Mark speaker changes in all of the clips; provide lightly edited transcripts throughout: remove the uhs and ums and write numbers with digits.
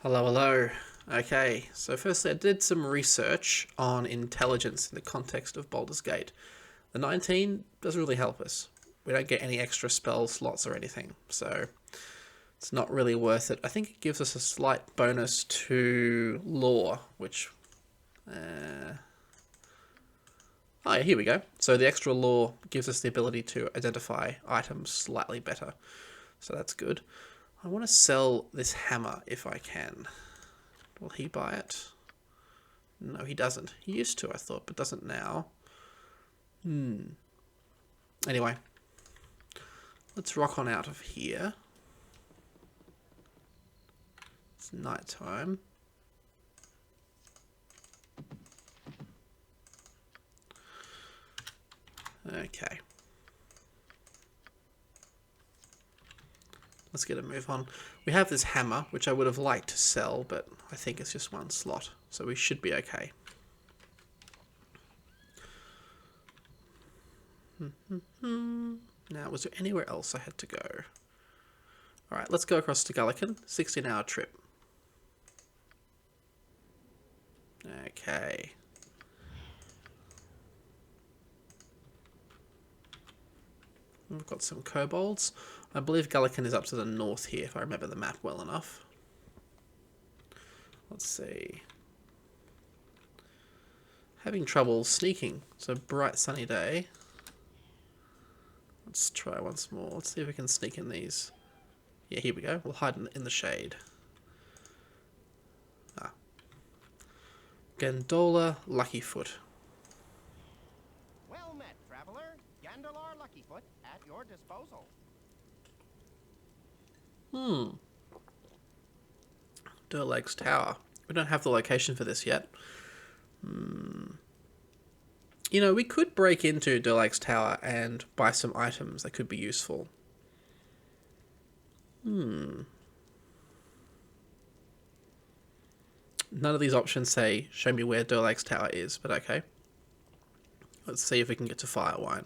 Speaker 1: Hello, hello. Okay, so firstly I did some research on intelligence in the context of Baldur's Gate. The 19 doesn't really help us. We don't get any extra spell slots or anything, so it's not really worth it. I think it gives us a slight bonus to lore, which... Oh yeah, here we go. So the extra lore gives us the ability to identify items slightly better, so that's good. I want to sell this hammer if I can. Will he buy it? No, he doesn't. He used to, I thought, but doesn't now. Anyway, let's rock on out of here. It's night time. Okay. Let's get a move on. We have this hammer, which I would have liked to sell, but I think it's just one slot, so we should be okay. Now, was there anywhere else I had to go? Alright, let's go across to Gullykin. 16-hour trip. Okay. We've got some kobolds. I believe Gullykin is up to the north here, if I remember the map well enough. Let's see. Having trouble sneaking. It's a bright sunny day. Let's try once more. Let's see if we can sneak in these. Yeah, here we go. We'll hide in the shade. Ah. Gondola Luckyfoot.
Speaker 2: Well met, traveler. Gandalar Luckyfoot at your disposal.
Speaker 1: Durlag's Tower. We don't have the location for this yet. You know, we could break into Durlag's Tower and buy some items that could be useful. None of these options say, show me where Durlag's Tower is, but okay. Let's see if we can get to Firewine.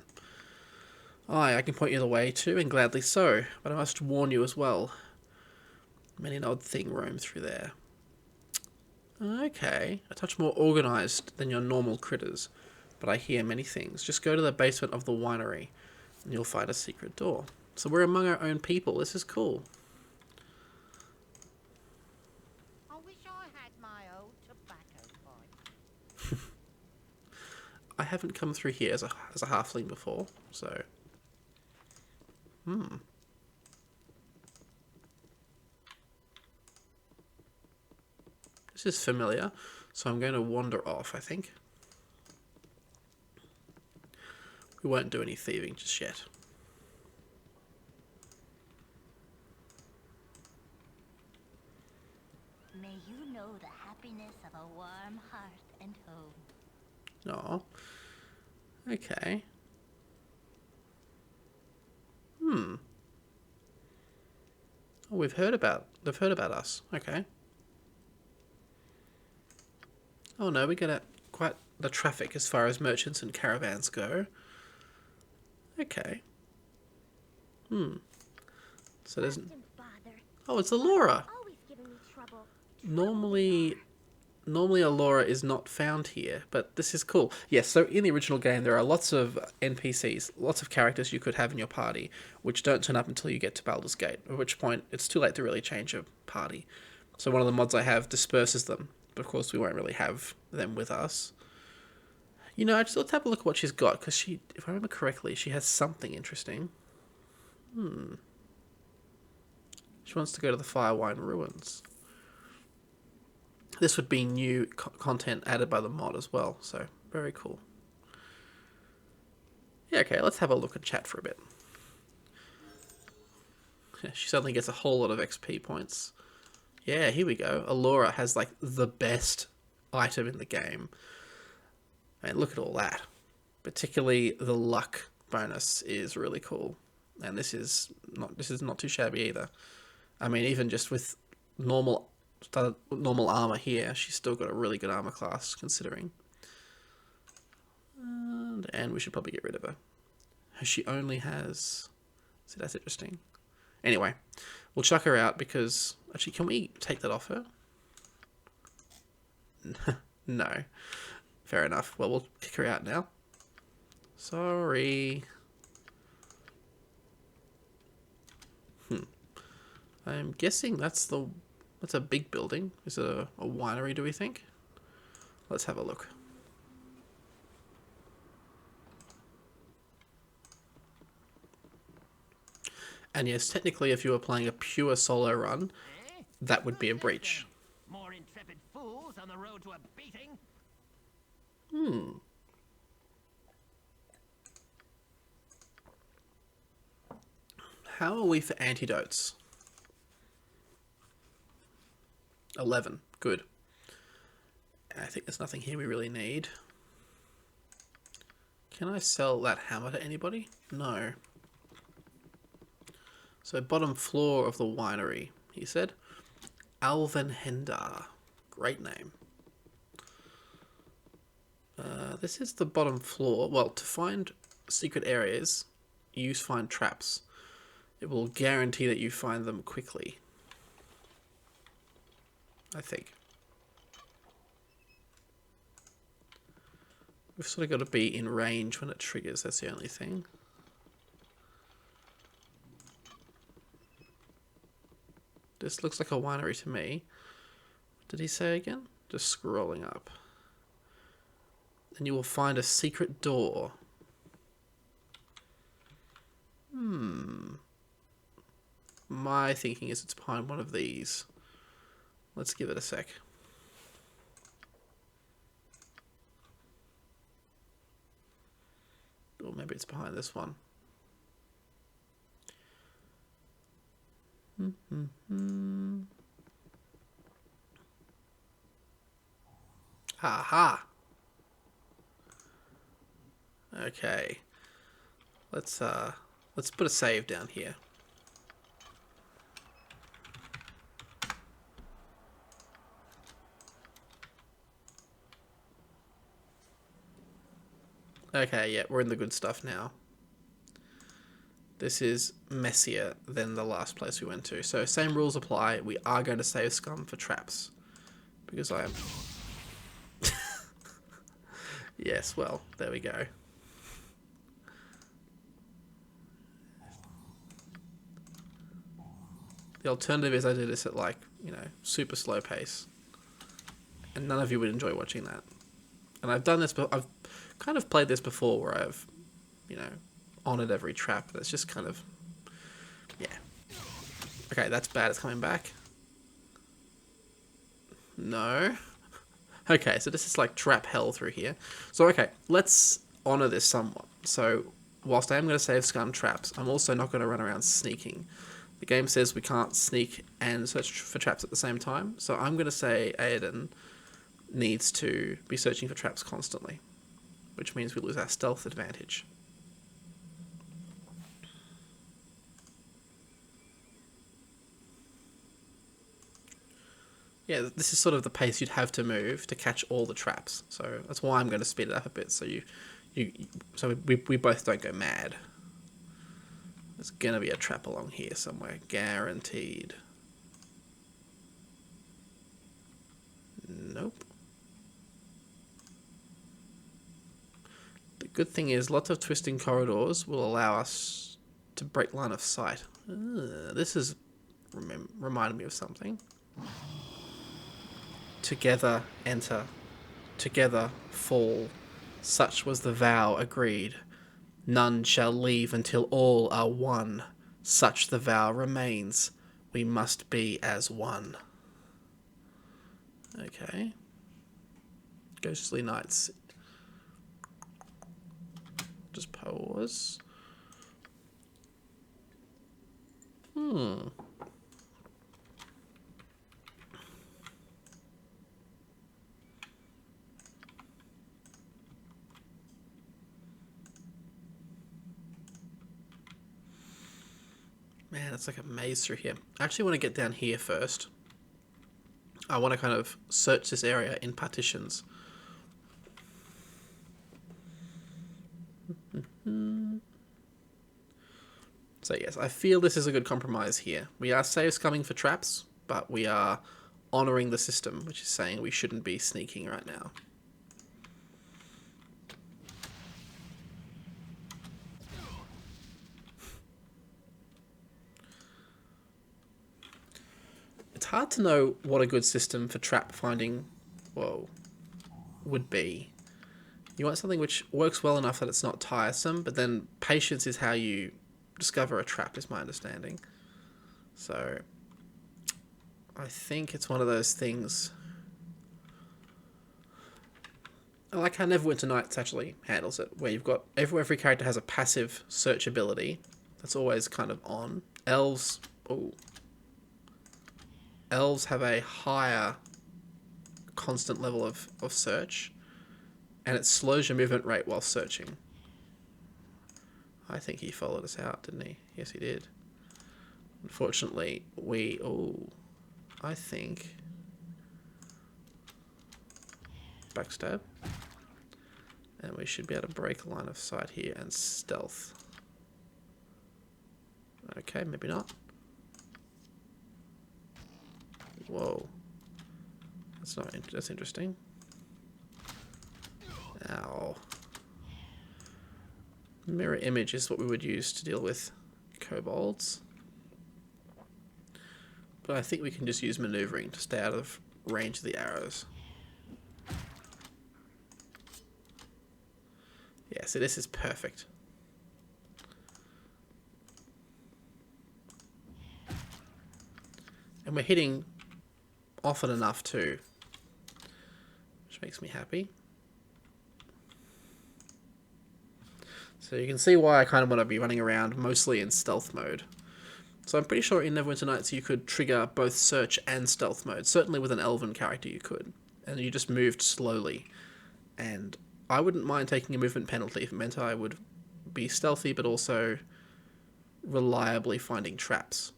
Speaker 1: Aye, I can point you the way too, and gladly so, but I must warn you as well. Many an odd thing roam through there. Okay, a touch more organised than your normal critters, but I hear many things. Just go to the basement of the winery, and you'll find a secret door. So we're among our own people. This is cool.
Speaker 2: I wish I had my old tobacco pipe.
Speaker 1: I haven't come through here as a halfling before, so... This is familiar, so I'm going to wander off, I think. We won't do any thieving just yet.
Speaker 3: May you know the happiness of a warm hearth and home.
Speaker 1: Oh. Okay. Oh, they've heard about us. Okay. Oh no, we get quite the traffic as far as merchants and caravans go. Okay. So there's... Oh, it's Alora! Normally Alora is not found here, but this is cool. Yes, so in the original game there are lots of NPCs, lots of characters you could have in your party, which don't turn up until you get to Baldur's Gate, at which point it's too late to really change your party. So one of the mods I have disperses them, but of course we won't really have them with us. You know, let's have a look at what she's got, because she, if I remember correctly, she has something interesting. She wants to go to the Firewine Ruins. This would be new content added by the mod as well, so very cool. Yeah, okay, let's have a look and chat for a bit. Yeah, she suddenly gets a whole lot of XP points. Yeah, here we go. Alora has like the best item in the game. And look at all that. Particularly the luck bonus is really cool. And this is not too shabby either. I mean, even just with normal armor here, she's still got a really good armor class considering. And we should probably get rid of her. She only has... See, that's interesting. Anyway, we'll chuck her out because... Actually, can we take that off her? No. Fair enough. Well, we'll kick her out now. Sorry. I'm guessing that's a big building. Is it a winery, do we think? Let's have a look. And yes, technically, if you were playing a pure solo run, that would be a breach.
Speaker 2: More intrepid fools on the road to a beating.
Speaker 1: How are we for antidotes? 11. Good. I think there's nothing here we really need. Can I sell that hammer to anybody? No. So bottom floor of the winery, he said. Alvenhendar. Great name. This is the bottom floor. Well, to find secret areas, use find traps. It will guarantee that you find them quickly. I think. We've sort of got to be in range when it triggers, that's the only thing. This looks like a winery to me. What did he say again? Just scrolling up. And you will find a secret door. My thinking is it's behind one of these. Let's give it a sec. Or maybe it's behind this one. Aha! Okay. Let's put a save down here. Okay, yeah, we're in the good stuff now. This is messier than the last place we went to. So same rules apply. We are going to save scum for traps. Because I am... Yes, well, there we go. The alternative is I do this at, like, you know, super slow pace. And none of you would enjoy watching that. And I've done this, but I've kind of played this before where I've, you know, honoured every trap. That's just kind of, yeah. Okay, that's bad. It's coming back. No. Okay, so this is like trap hell through here. So, okay, let's honour this somewhat. So, whilst I am going to save scum traps, I'm also not going to run around sneaking. The game says we can't sneak and search for traps at the same time. So I'm going to say Aodhan needs to be searching for traps constantly, which means we lose our stealth advantage. Yeah, this is sort of the pace you'd have to move to catch all the traps. So that's why I'm going to speed it up a bit, so we both don't go mad. There's going to be a trap along here somewhere, guaranteed. Nope. The good thing is lots of twisting corridors will allow us to break line of sight. This is reminded me of something. Together enter, together fall. Such was the vow agreed. None shall leave until all are one. Such the vow remains. We must be as one. Okay. Ghostly Knights. Just pause. Man, it's like a maze through here. I actually want to get down here first. I want to kind of search this area in partitions. So yes, I feel this is a good compromise here. We are safe coming for traps, but we are honouring the system, which is saying we shouldn't be sneaking right now. It's hard to know what a good system for trap finding, would be. You want something which works well enough that it's not tiresome, but then patience is how you discover a trap, is my understanding. So I think it's one of those things. I like how Neverwinter Nights actually handles it, where you've got every character has a passive search ability that's always kind of on. Elves have a higher constant level of search, and it slows your movement rate while searching. I think he followed us out, didn't he? Yes, he did. Unfortunately, I think... Backstab. And we should be able to break a line of sight here and stealth. Okay, maybe not. Whoa. That's interesting. Ow. Mirror image is what we would use to deal with kobolds. But I think we can just use maneuvering to stay out of range of the arrows. Yeah, so this is perfect. And we're hitting often enough too, which makes me happy. So you can see why I kind of want to be running around mostly in stealth mode. So I'm pretty sure in Neverwinter Nights you could trigger both search and stealth mode. Certainly with an elven character you could. And you just moved slowly. And I wouldn't mind taking a movement penalty if it meant I would be stealthy but also reliably finding traps.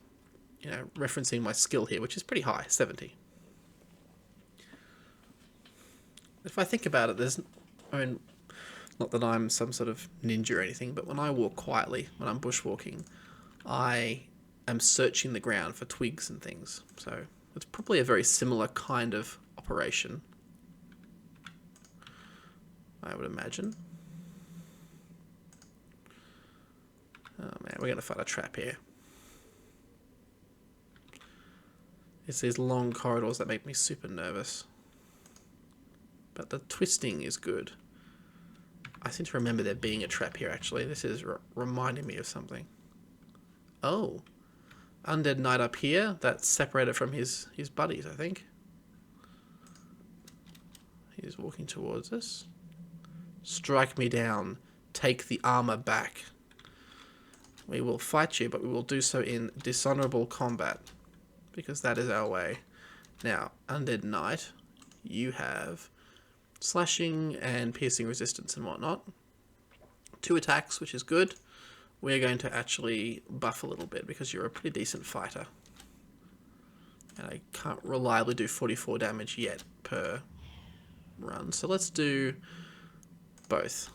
Speaker 1: You know, referencing my skill here, which is pretty high, 70. If I think about it, not that I'm some sort of ninja or anything, but when I walk quietly, when I'm bushwalking, I am searching the ground for twigs and things. So it's probably a very similar kind of operation, I would imagine. Oh man, we're going to find a trap here. It's these long corridors that make me super nervous. But the twisting is good. I seem to remember there being a trap here, actually. This is reminding me of something. Oh. Undead Knight up here. That's separated from his buddies, I think. He's walking towards us. Strike me down. Take the armor back. We will fight you, but we will do so in dishonorable combat. Because that is our way. Now, Undead Knight, you have slashing and piercing resistance and whatnot. 2 attacks, which is good. We're going to actually buff a little bit because you're a pretty decent fighter. And I can't reliably do 44 damage yet per run. So let's do both.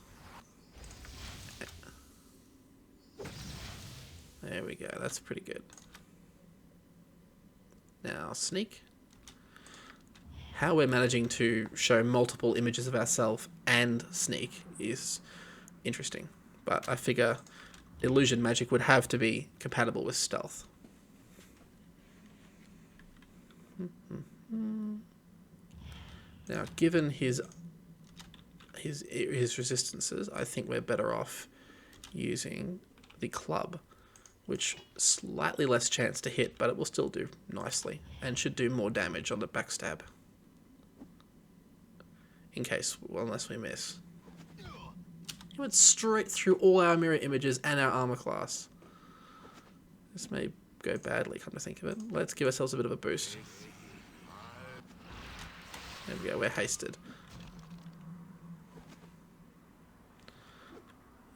Speaker 1: There we go, that's pretty good. Now, sneak. How we're managing to show multiple images of ourselves and sneak is interesting. But I figure illusion magic would have to be compatible with stealth. Now, given his resistances, I think we're better off using the club, which slightly less chance to hit, but it will still do nicely and should do more damage on the backstab. In case, unless we miss. He went straight through all our mirror images and our armor class. This may go badly, come to think of it. Let's give ourselves a bit of a boost. There we go, we're hasted.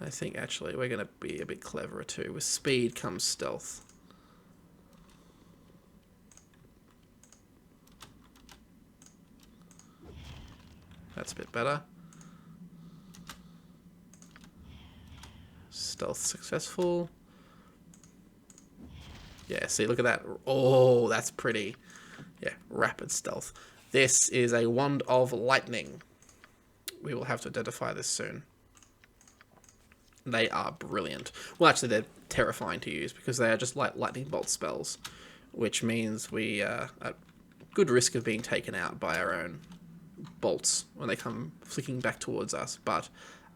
Speaker 1: I think actually we're going to be a bit cleverer too. With speed comes stealth. That's a bit better. Stealth successful. Yeah, see, look at that. Oh, that's pretty. Yeah, rapid stealth. This is a Wand of Lightning. We will have to identify this soon. They are brilliant. Well, actually, they're terrifying to use because they are just like lightning bolt spells, which means we are at good risk of being taken out by our own bolts when they come flicking back towards us, but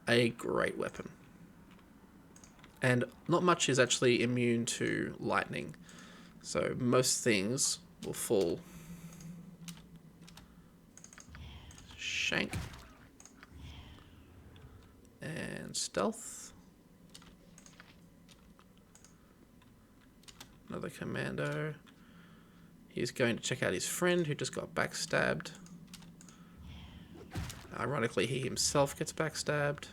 Speaker 1: a great weapon. And not much is actually immune to lightning, so most things will fall. Shank. And stealth. Another commando. He's going to check out his friend who just got backstabbed. Ironically, he himself gets backstabbed.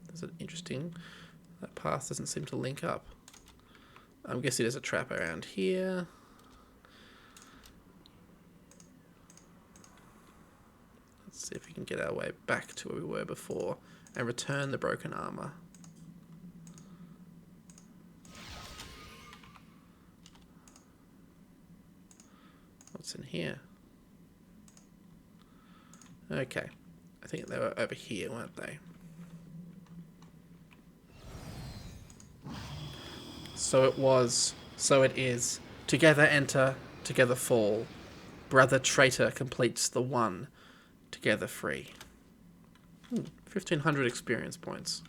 Speaker 1: That's interesting. That path doesn't seem to link up. I'm guessing there's a trap around here. Let's see if we can get our way back to where we were before and return the broken armor. What's in here? Okay. I think they were over here, weren't they? So it is. Together enter, together fall. Brother traitor completes the one. Together free. 1,500 experience points.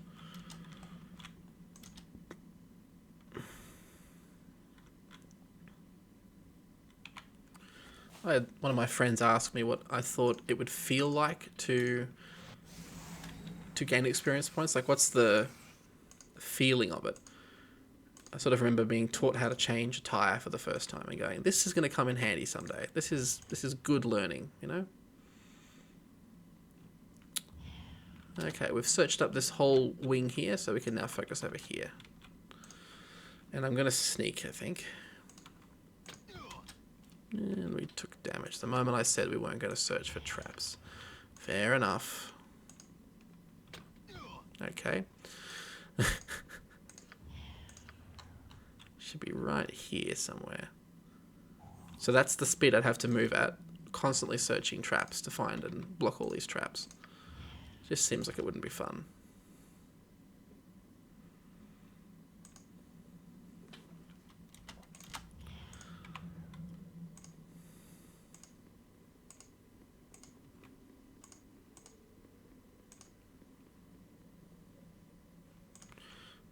Speaker 1: I had one of my friends ask me what I thought it would feel like to gain experience points. Like, what's the feeling of it? I sort of remember being taught how to change a tire for the first time and going, this is going to come in handy someday. This is good learning, you know? Okay, we've searched up this whole wing here, so we can now focus over here. And I'm going to sneak, I think. And we took damage the moment I said we weren't going to search for traps. Fair enough. Okay. Should be right here somewhere. So that's the speed I'd have to move at, constantly searching traps to find and block all these traps. Just seems like it wouldn't be fun.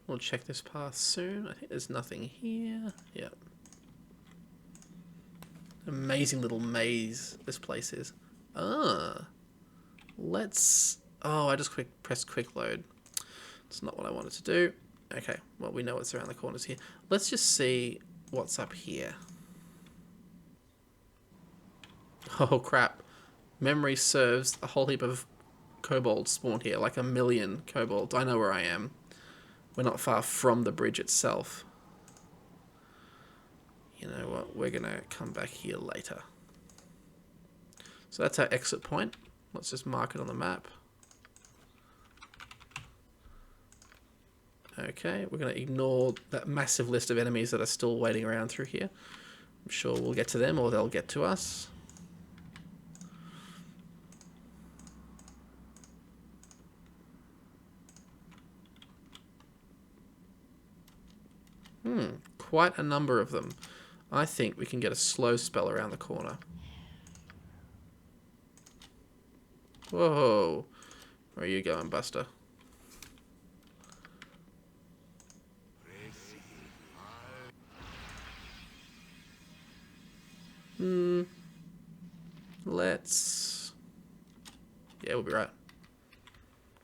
Speaker 1: We'll check this path soon. I think there's nothing here. Yep. Amazing little maze this place is. Let's... Oh, I just pressed quick load. It's not what I wanted to do. Okay, well, we know what's around the corners here. Let's just see what's up here. Oh, crap. Memory serves, a whole heap of kobolds spawned here, like 1 million kobolds. I know where I am. We're not far from the bridge itself. You know what? We're going to come back here later. So that's our exit point. Let's just mark it on the map. Okay, we're going to ignore that massive list of enemies that are still waiting around through here. I'm sure we'll get to them or they'll get to us. Quite a number of them. I think we can get a slow spell around the corner. Whoa. Where are you going, Buster? Let's... Yeah, we'll be right.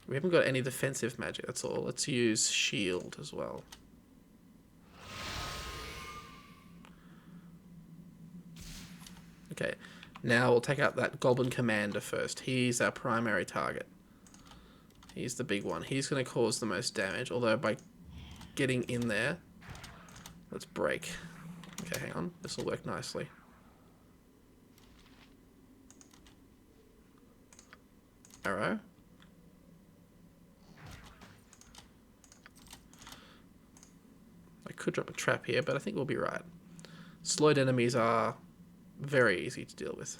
Speaker 1: We haven't got any defensive magic, that's all. Let's use shield as well. Okay, now we'll take out that Goblin Commander first. He's our primary target. He's the big one. He's going to cause the most damage, although by getting in there... Let's break. Okay, hang on. This will work nicely. Arrow. Could drop a trap here, but I think we'll be right. Slowed enemies are very easy to deal with.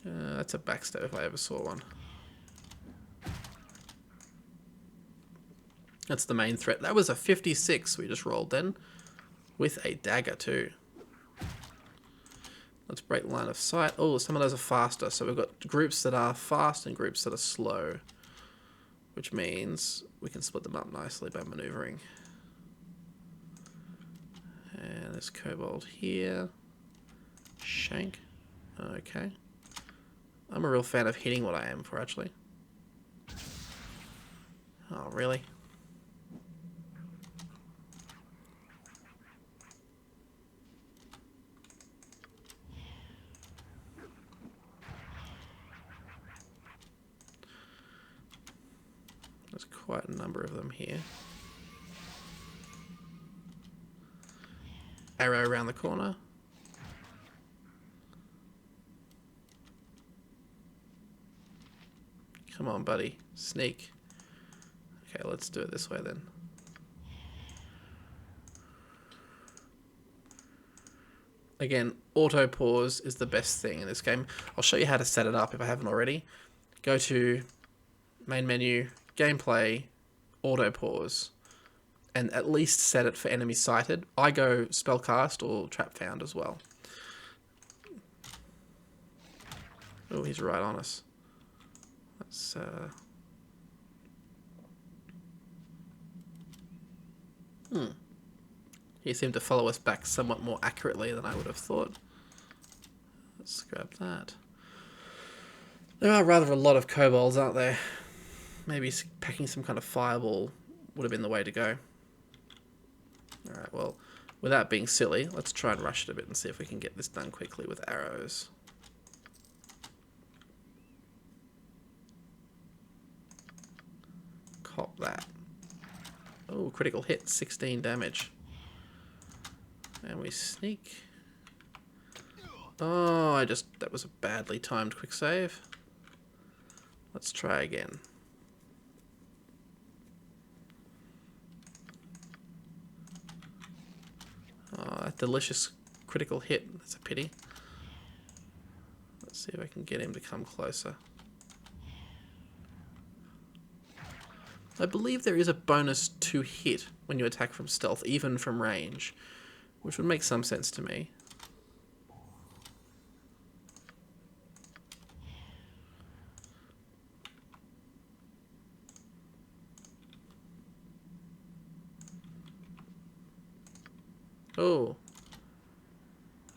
Speaker 1: That's a backstab if I ever saw one. That's the main threat. That was a 56 we just rolled then. With a dagger too. Let's break line of sight. Oh, some of those are faster. So we've got groups that are fast and groups that are slow. Which means we can split them up nicely by maneuvering. And there's kobold here. Shank. Okay. I'm a real fan of hitting what I am for, actually. Oh, really? There's quite a number of them here. Arrow around the corner. Come on, buddy. Sneak. Okay, let's do it this way then. Again, auto pause is the best thing in this game. I'll show you how to set it up if I haven't already. Go to main menu, gameplay, auto pause, and at least set it for enemy sighted. I go spellcast or trap found as well. Oh, he's right on us. Let's He seemed to follow us back somewhat more accurately than I would have thought. Let's grab that. There are rather a lot of kobolds, aren't there? Maybe packing some kind of fireball would have been the way to go. Alright, well, without being silly, let's try and rush it a bit and see if we can get this done quickly with arrows. Cop that. Oh, critical hit, 16 damage. And we sneak. Oh, that was a badly timed quick save. Let's try again. Oh, that delicious critical hit. That's a pity. Let's see if I can get him to come closer. I believe there is a bonus to hit when you attack from stealth, even from range, which would make some sense to me. Oh,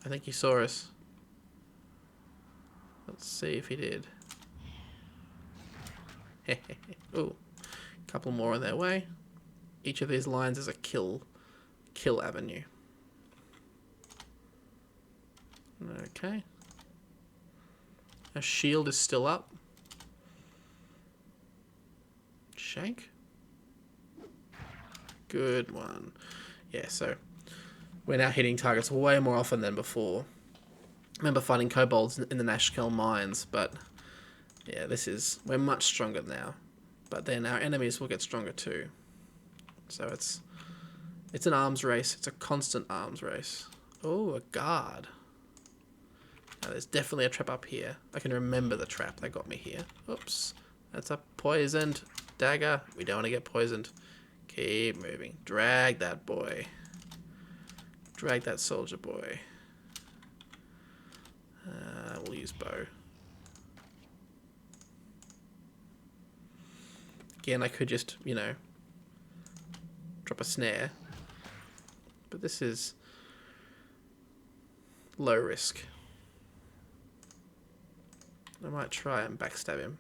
Speaker 1: I think he saw us. Let's see if he did. Oh, a couple more on their way. Each of these lines is a kill avenue. Okay. Our shield is still up. Shank. Good one. Yeah, so we're now hitting targets way more often than before. I remember fighting kobolds in the Nashkel mines, but yeah, we're much stronger now. But then our enemies will get stronger too. So it's an arms race. It's a constant arms race. Oh, a guard. Now there's definitely a trap up here. I can remember the trap that got me here. Oops. That's a poisoned dagger. We don't want to get poisoned. Keep moving. Drag that boy. Drag that soldier boy. We'll use bow. Again, I could just, drop a snare. But this is low risk. I might try and backstab him.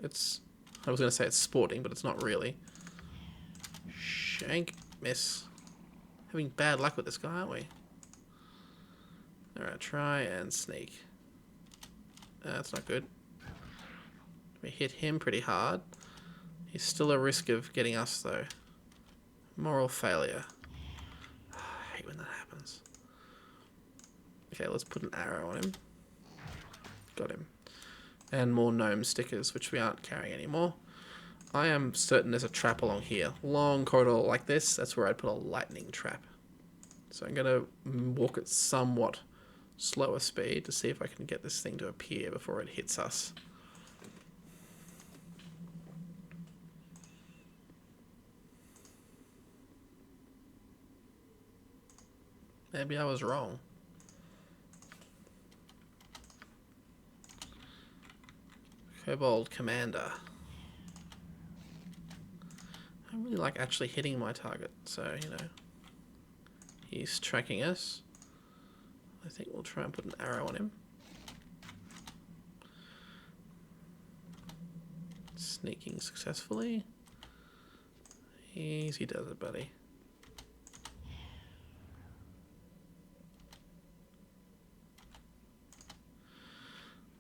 Speaker 1: I was going to say it's sporting, but it's not really. Shank. Miss. Having bad luck with this guy, aren't we? Alright, try and sneak. That's not good. We hit him pretty hard. He's still a risk of getting us, though. Moral failure. I hate when that happens. Okay, let's put an arrow on him. Got him. And more gnome stickers, which we aren't carrying anymore. I am certain there's a trap along here. Long corridor like this, that's where I'd put a lightning trap. So I'm going to walk at somewhat slower speed to see if I can get this thing to appear before it hits us. Maybe I was wrong. Kobold Commander. I don't really like actually hitting my target, so, you know. He's tracking us. I think we'll try and put an arrow on him. Sneaking successfully. Easy does it, buddy.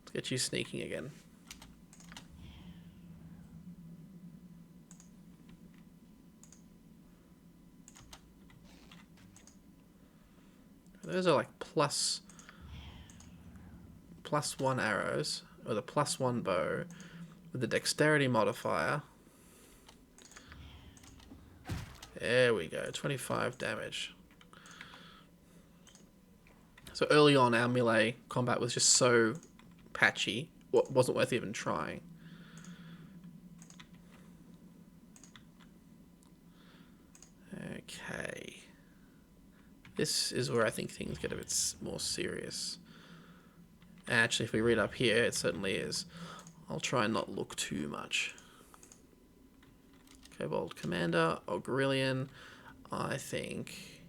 Speaker 1: Let's get you sneaking again. Those are like plus 1 arrows with a +1 bow with the dexterity modifier. There we go, 25 damage. So early on, our melee combat was just so patchy, it wasn't worth even trying. Okay. This is where I think things get a bit more serious. Actually, if we read up here, it certainly is. I'll try and not look too much. Kobold Commander, Gullykin, I think.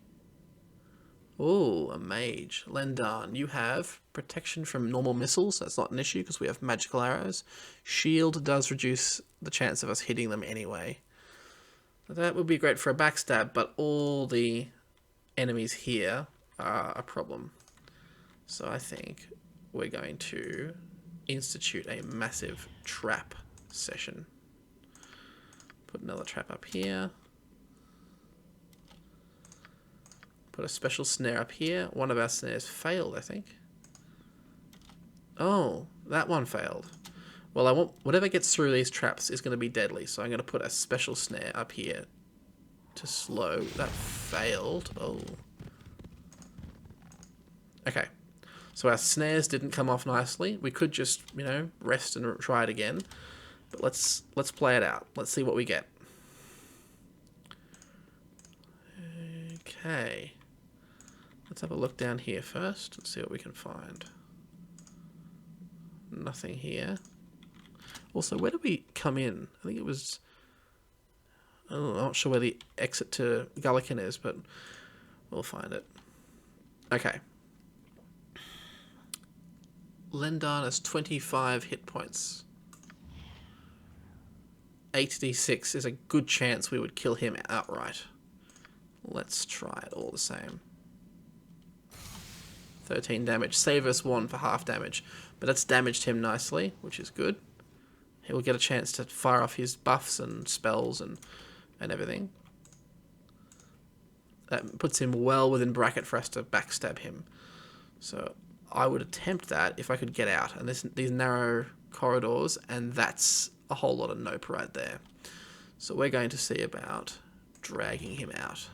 Speaker 1: Ooh, a mage. Lendarn, you have protection from normal missiles. That's not an issue because we have magical arrows. Shield does reduce the chance of us hitting them anyway. That would be great for a backstab, but all the enemies here are a problem. So I think we're going to institute a massive trap session. Put another trap up here. Put a special snare up here. One of our snares failed, I think. Oh, that one failed. Well, I want whatever gets through these traps is going to be deadly, so I'm going to put a special snare up here to slow. That failed. Oh. Okay. So our snares didn't come off nicely. We could just, you know, rest and try it again. But let's play it out. Let's see what we get. Okay. Let's have a look down here first and see what we can find. Nothing here. Also, where did we come in? I think it was... Oh, I'm not sure where the exit to Gullykin is, but we'll find it. Okay. Lendarn has 25 hit points. 8d6 is a good chance we would kill him outright. Let's try it all the same. 13 damage. Save us 1 for half damage. But that's damaged him nicely, which is good. He will get a chance to fire off his buffs and spells and everything. That puts him well within bracket for us to backstab him. So I would attempt that if I could get out. And these narrow corridors, and that's a whole lot of nope right there. So we're going to see about dragging him out.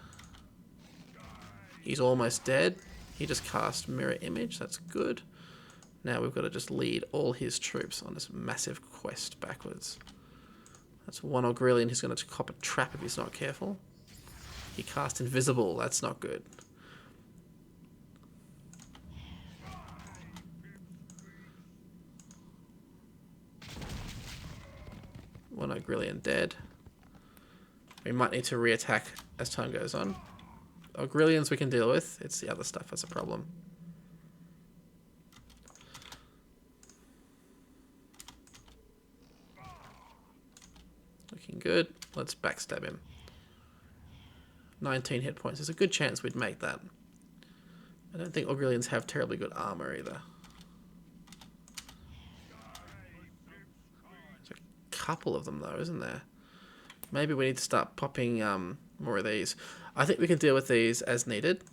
Speaker 1: He's almost dead. He just cast Mirror Image. That's good. Now we've got to just lead all his troops on this massive quest backwards. That's one Gullykin who's going to cop a trap if he's not careful. He cast Invisible. That's not good. One Gullykin dead. We might need to re-attack as time goes on. Gullyins we can deal with. It's the other stuff that's a problem. Looking good. Let's backstab him. 19 hit points. There's a good chance we'd make that. I don't think Gullyins have terribly good armor either. There's a couple of them though, isn't there? Maybe we need to start popping more of these. I think we can deal with these as needed.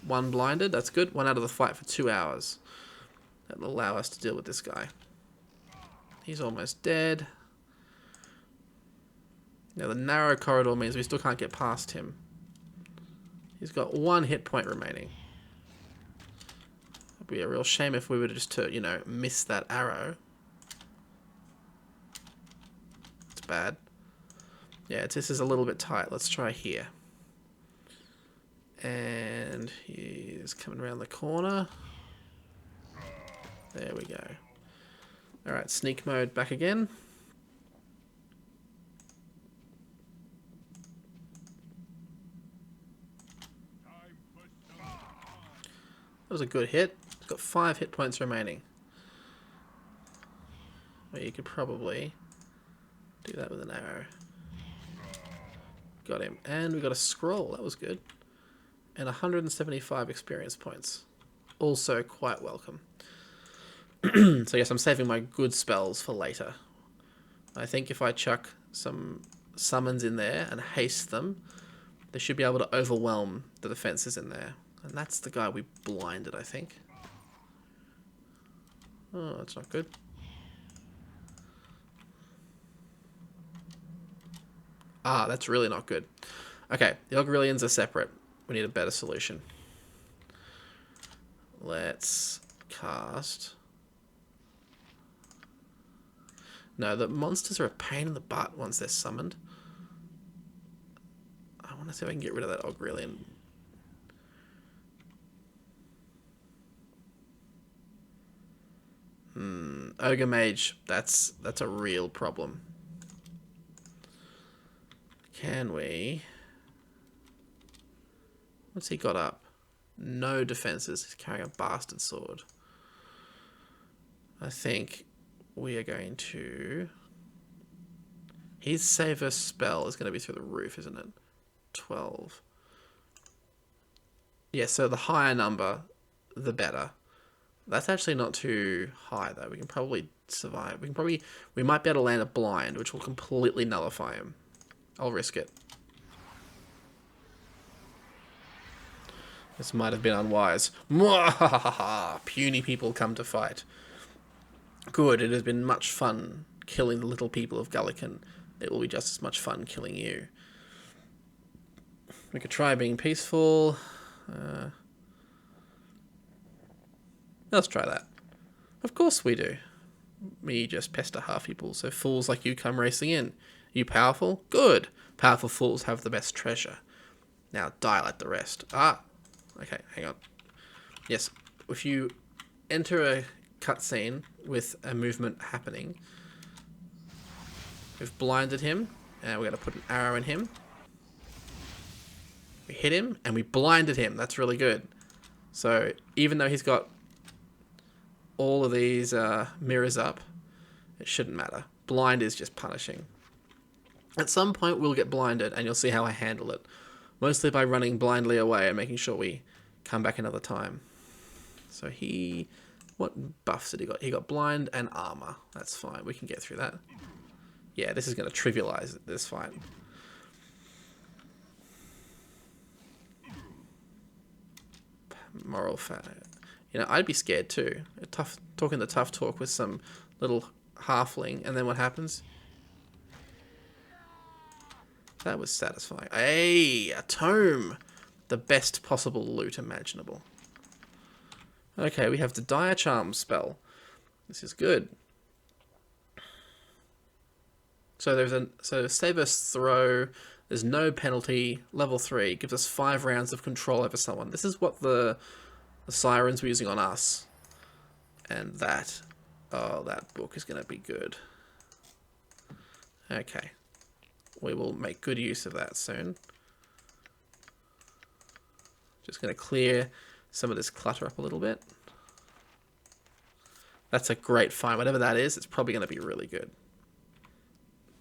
Speaker 1: One blinded, that's good. One out of the fight for 2 hours. That'll allow us to deal with this guy. He's almost dead. Now the narrow corridor means we still can't get past him. He's got 1 hit point remaining. It'd be a real shame if we were just to, you know, miss that arrow. It's bad. Yeah, this is a little bit tight. Let's try here. And he's coming around the corner. There we go. Alright, sneak mode back again. That was a good hit. It's got 5 hit points remaining. Well, you could probably do that with an arrow. Got him. And we got a scroll. That was good. And 175 experience points. Also quite welcome. So yes, I'm saving my good spells for later. I think if I chuck some summons in there and haste them, they should be able to overwhelm the defenses in there. And that's the guy we blinded, I think. Oh, that's not good. Ah, that's really not good. Okay, the Ogrillians are separate. We need a better solution. Let's cast... No, the monsters are a pain in the butt once they're summoned. I want to see if I can get rid of that Ogrillian. Ogre Mage, that's a real problem. Can we... What's he got up? No defenses. He's carrying a bastard sword. I think we are going to... His saver spell is going to be through the roof, isn't it? 12. Yeah, so the higher number, the better. That's actually not too high, though. We can probably survive. We might be able to land a blind, which will completely nullify him. I'll risk it. This might have been unwise. Mwahaha! Puny people come to fight. Good, it has been much fun killing the little people of Gullykin. It will be just as much fun killing you. We could try being peaceful. Let's try that. Of course we do. We just pester half people, so fools like you come racing in. You powerful? Good. Powerful fools have the best treasure. Now die like the rest. Ah! Okay, hang on. Yes, if you enter a cutscene with a movement happening, we've blinded him, and we're going to put an arrow in him. We hit him, and we blinded him. That's really good. So, even though he's got all of these mirrors up, it shouldn't matter. Blind is just punishing. At some point, we'll get blinded, and you'll see how I handle it. Mostly by running blindly away and making sure we come back another time. So he... What buffs did he got? He got blind and armor. That's fine. We can get through that. Yeah, this is going to trivialize this fight. Moral failure. You know, I'd be scared too. Talking the tough talk with some little halfling, and then what happens? That was satisfying. Hey, a tome! The best possible loot imaginable. Okay, we have the Dire Charm spell. This is good. So save us throw. There's no penalty. Level 3 gives us 5 rounds of control over someone. This is what the sirens were using on us. And that, oh, that book is going to be good. Okay. We will make good use of that soon. Just going to clear some of this clutter up a little bit. That's a great find. Whatever that is, it's probably going to be really good.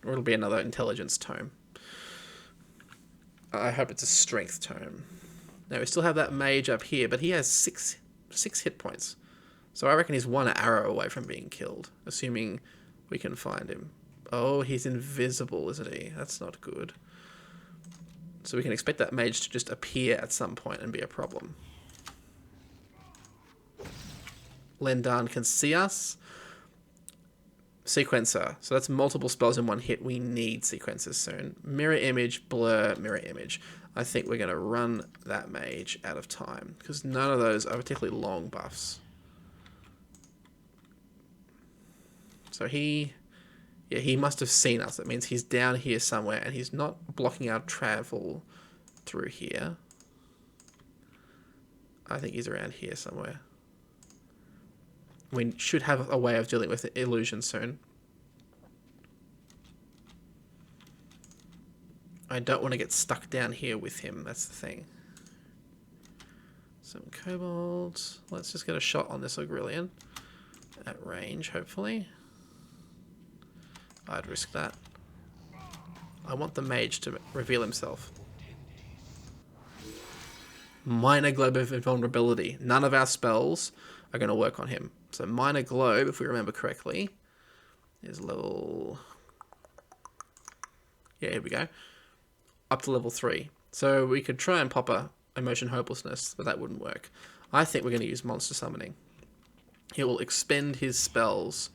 Speaker 1: Or it'll be another intelligence tome. I hope it's a strength tome. Now, we still have that mage up here, but he has six hit points. So I reckon he's 1 arrow away from being killed, assuming we can find him. Oh, he's invisible, isn't he? That's not good. So we can expect that mage to just appear at some point and be a problem. Lendan can see us. Sequencer. So that's multiple spells in one hit. We need sequencers soon. Mirror image, blur, mirror image. I think we're going to run that mage out of time because none of those are particularly long buffs. So he must have seen us. That means he's down here somewhere and he's not blocking our travel through here. I think he's around here somewhere. We should have a way of dealing with the illusion soon. I don't want to get stuck down here with him. That's the thing. Some kobolds. Let's just get a shot on this Gullykin at range, hopefully. I'd risk that. I want the mage to reveal himself. Minor globe of invulnerability. None of our spells are going to work on him. So minor globe, if we remember correctly, is level... Yeah, here we go. Up to level 3. So we could try and pop a emotion hopelessness, but that wouldn't work. I think we're going to use monster summoning. He will expend his spells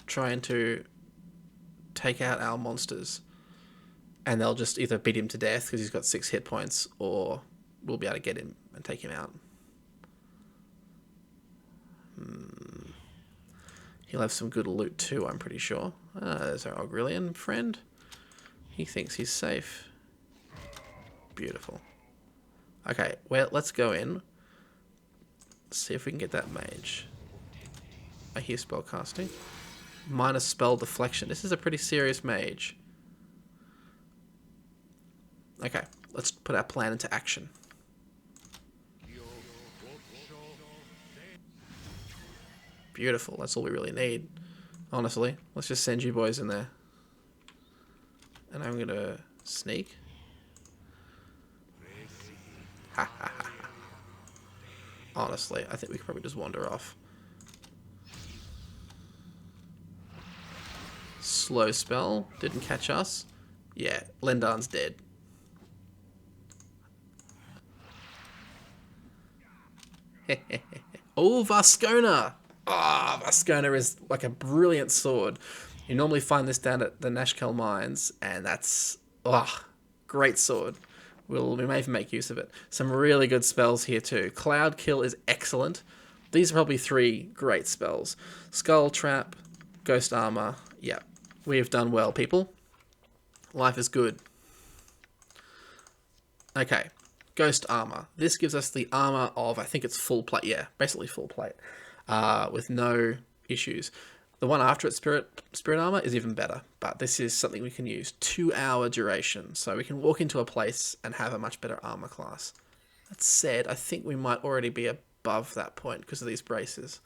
Speaker 1: trying to take out our monsters. And they'll just either beat him to death because he's got 6 hit points, or we'll be able to get him and take him out. He'll have some good loot too, I'm pretty sure. There's our Gullykin friend. He thinks he's safe. Beautiful. Okay, well, let's go in. See if we can get that mage. I hear spell casting. Minus spell deflection. This is a pretty serious mage. Okay, let's put our plan into action. Beautiful. That's all we really need. Honestly, let's just send you boys in there. And I'm going to sneak. Ha ha ha. Honestly, I think we could probably just wander off. Slow spell. Didn't catch us. Yeah, Lendarn's dead. Oh, Vascona! Ah, Vascona is like a brilliant sword. You normally find this down at the Nashkel mines, and that's great sword. We may even make use of it. Some really good spells here too. Cloud Kill is excellent. These are probably 3 great spells. Skull Trap, Ghost Armor. Yeah, we have done well, people. Life is good. Okay, Ghost Armor. This gives us the armor of, I think it's full plate. Yeah, basically full plate. With no issues. The one after it, Spirit Armor, is even better, but this is something we can use. 2-hour duration, so we can walk into a place and have a much better armor class. That said, I think we might already be above that point because of these braces.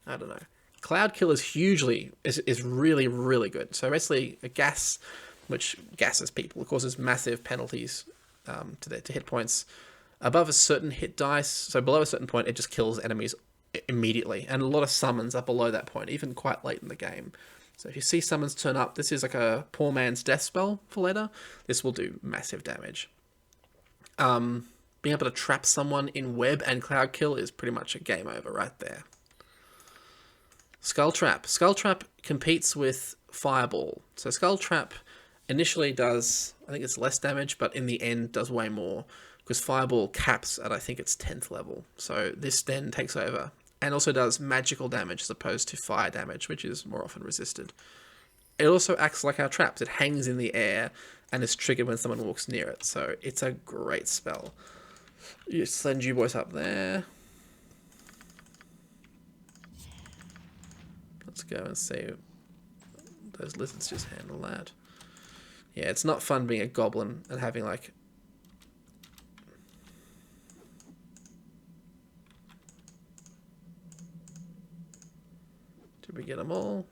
Speaker 1: I don't know. Cloud Kill is really, really good. So basically, a gas, which gasses people, it causes massive penalties to hit points. Above a certain hit dice, so below a certain point, it just kills enemies immediately, and a lot of summons are below that point, even quite late in the game. So if you see summons turn up, this is like a poor man's death spell for later. This will do massive damage. Being able to trap someone in web and Cloud Kill is pretty much a game over right there. Skull Trap. Skull Trap competes with Fireball. So Skull Trap initially does, I think it's less damage, but in the end does way more, because Fireball caps at, I think it's 10th level. So this then takes over, and also does magical damage as opposed to fire damage, which is more often resisted. It also acts like our traps. It hangs in the air and is triggered when someone walks near it. So it's a great spell. You send you boys up there. Let's go and see. Those lizards just handle that. Yeah, it's not fun being a goblin and having like... Did we get them all?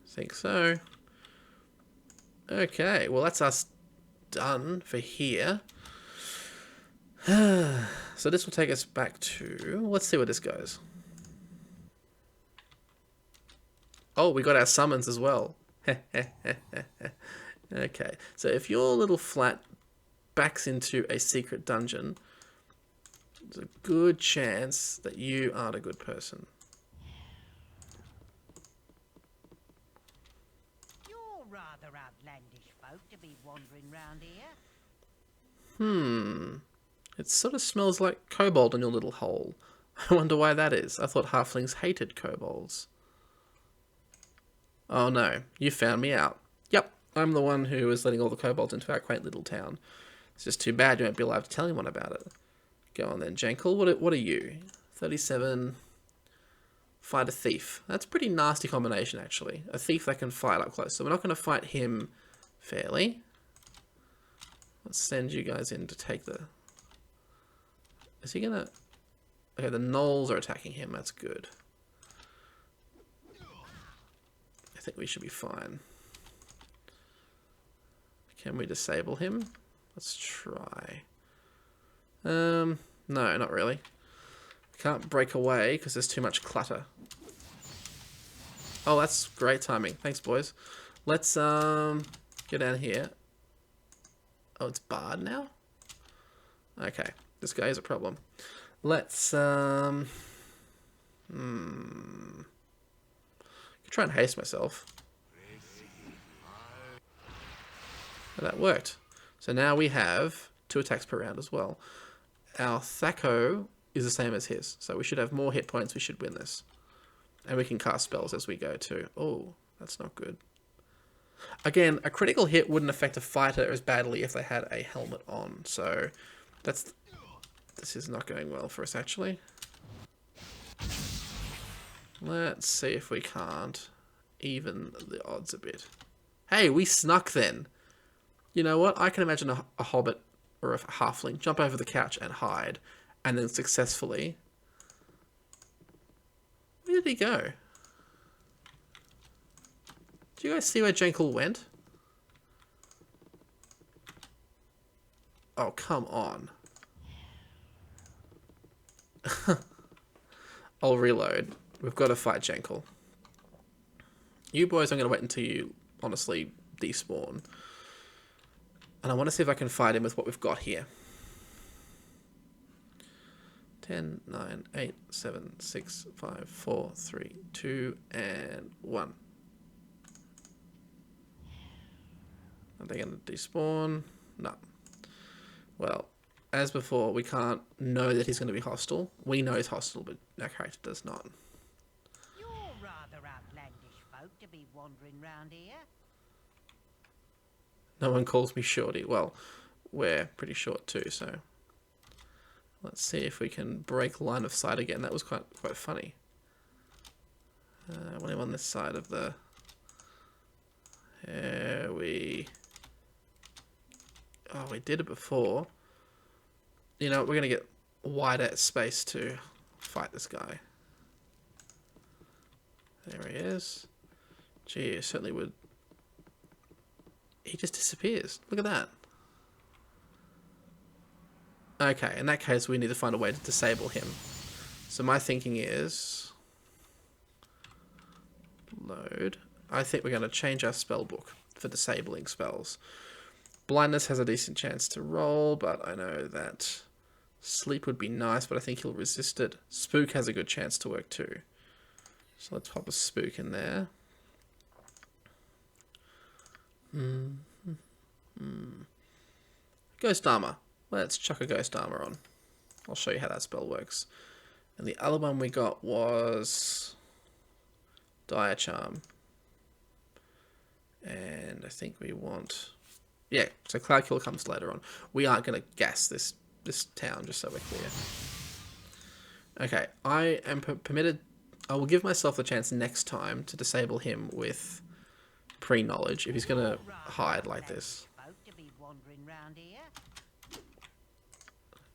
Speaker 1: Think so. Okay, well that's us done for here. So this will take us back to... Let's see where this goes. Oh, we got our summons as well. Okay, so if your little flat backs into a secret dungeon, there's a good chance that you aren't a good person.
Speaker 2: rather outlandish folk to be wandering round here.
Speaker 1: It sort of smells like kobold in your little hole. I wonder why that is. I thought halflings hated kobolds. Oh no, you found me out. Yep, I'm the one who is letting all the kobolds into our quaint little town. It's just too bad you won't be allowed to tell anyone about it. Go on then, Jenkal. What are you? 37. Fight a thief. That's a pretty nasty combination, actually. A thief that can fight up close. So we're not going to fight him fairly. Let's send you guys in to take the... Is he going to... Okay, the gnolls are attacking him. That's good. I think we should be fine. Can we disable him? Let's try. No, not really. Can't break away because there's too much clutter. Oh, that's great timing. Thanks, boys. Let's get down here. Oh, it's barred now? Okay, this guy is a problem. Let's try and haste myself. And that worked. So now we have 2 attacks per round as well. Our Thaco is the same as his, so we should have more hit points. We should win this. And we can cast spells as we go too. Oh, that's not good. Again, a critical hit wouldn't affect a fighter as badly if they had a helmet on, so this is not going well for us actually. Let's see if we can't even the odds a bit. Hey, we snuck then. You know what? I can imagine a hobbit or a halfling jump over the couch and hide, and then successfully... Where did he go? Do you guys see where Jenkal went? Oh, come on. I'll reload. We've got to fight Jenkal. You boys, I'm going to wait until you honestly despawn. And I want to see if I can fight him with what we've got here. 10, 9, 8, 7, 6, 5, 4, 3, 2, and 1. Are they going to despawn? No. Well, as before, we can't know that he's going to be hostile. We know he's hostile, but our character does not.
Speaker 2: You're rather outlandish folk to be wandering round here.
Speaker 1: No one calls me Shorty. Well, we're pretty short too, so... Let's see if we can break line of sight again. That was quite funny. When I'm on this side of the... Oh, we did it before. You know, we're going to get wider space to fight this guy. There he is. Gee, it certainly would... He just disappears. Look at that. Okay, in that case, we need to find a way to disable him. So my thinking is... Load. I think we're going to change our spell book for disabling spells. Blindness has a decent chance to roll, but I know that sleep would be nice, but I think he'll resist it. Spook has a good chance to work too. So let's pop a spook in there. Ghost armor. Let's chuck a ghost armor on. I'll show you how that spell works. And the other one we got was Dire Charm. And I think we want... Yeah, so Cloud Kill comes later on. We aren't going to gas this town, just so we're clear. Okay, I am permitted... I will give myself the chance next time to disable him with pre-knowledge if he's going to hide like this.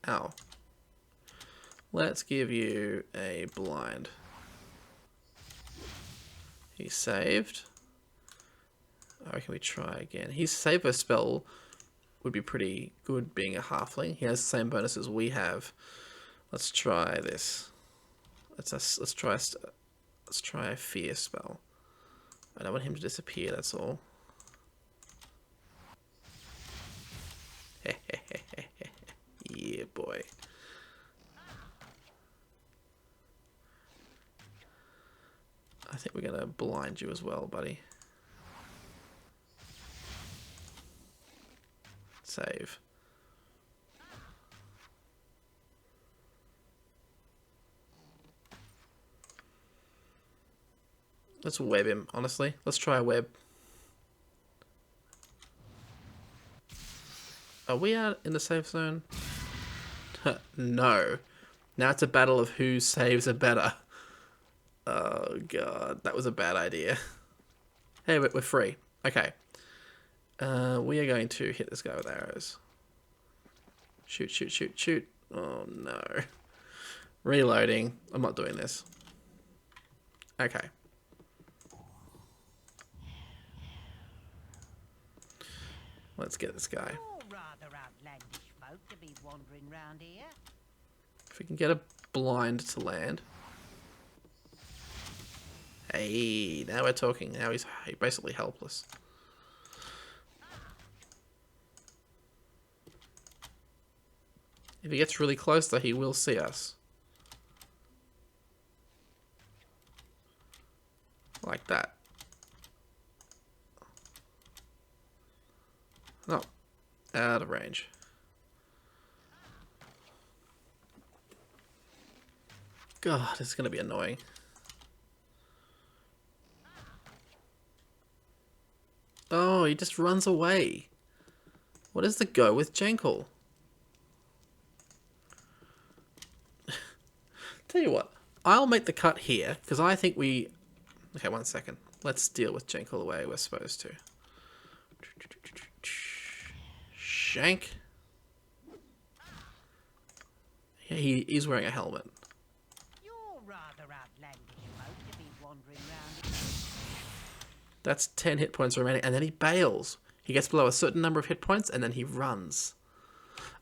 Speaker 1: Ow. Let's give you a blind. He's saved. I reckon we try again. His saver spell would be pretty good being a halfling. He has the same bonus as we have. Let's try this. Let's try a fear spell. I don't want him to disappear, that's all. Yeah, boy. I think we're going to blind you as well, buddy. Save. Let's web him, honestly. Let's try a web. Are we out in the safe zone? No. Now it's a battle of who saves are better. Oh god, that was a bad idea. Hey, we're free. Okay. We are going to hit this guy with arrows. Shoot, shoot, shoot, shoot. Oh no. Reloading. I'm not doing this. Okay. Let's get this guy.
Speaker 2: You're rather outlandish folk to be wandering round here.
Speaker 1: If we can get a blind to land. Hey, now we're talking. Now he's basically helpless. If he gets really close, though, he will see us. Like that. Oh, out of range. God, it's going to be annoying. Oh, he just runs away. What is the go with Jenkal? Tell you what, I'll make the cut here, because I think we... Okay, 1 second. Let's deal with Jenkal the way we're supposed to. Shank. Yeah, he's wearing a helmet.
Speaker 2: You're rather outlandish folk to be wandering round.
Speaker 1: That's 10 hit points remaining, and then he bails. He gets below a certain number of hit points, and then he runs.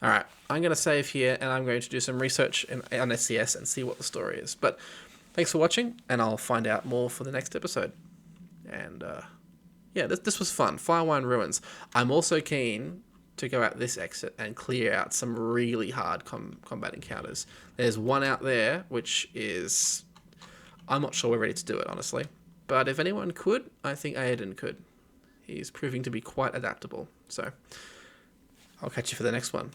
Speaker 1: Alright, I'm going to save here, and I'm going to do some research on SCS and see what the story is. But thanks for watching, and I'll find out more for the next episode. And, yeah, this was fun. Firewine Ruins. I'm also keen to go out this exit and clear out some really hard combat encounters. There's one out there, which is... I'm not sure we're ready to do it, honestly. But if anyone could, I think Aodhan could. He's proving to be quite adaptable. So, I'll catch you for the next one.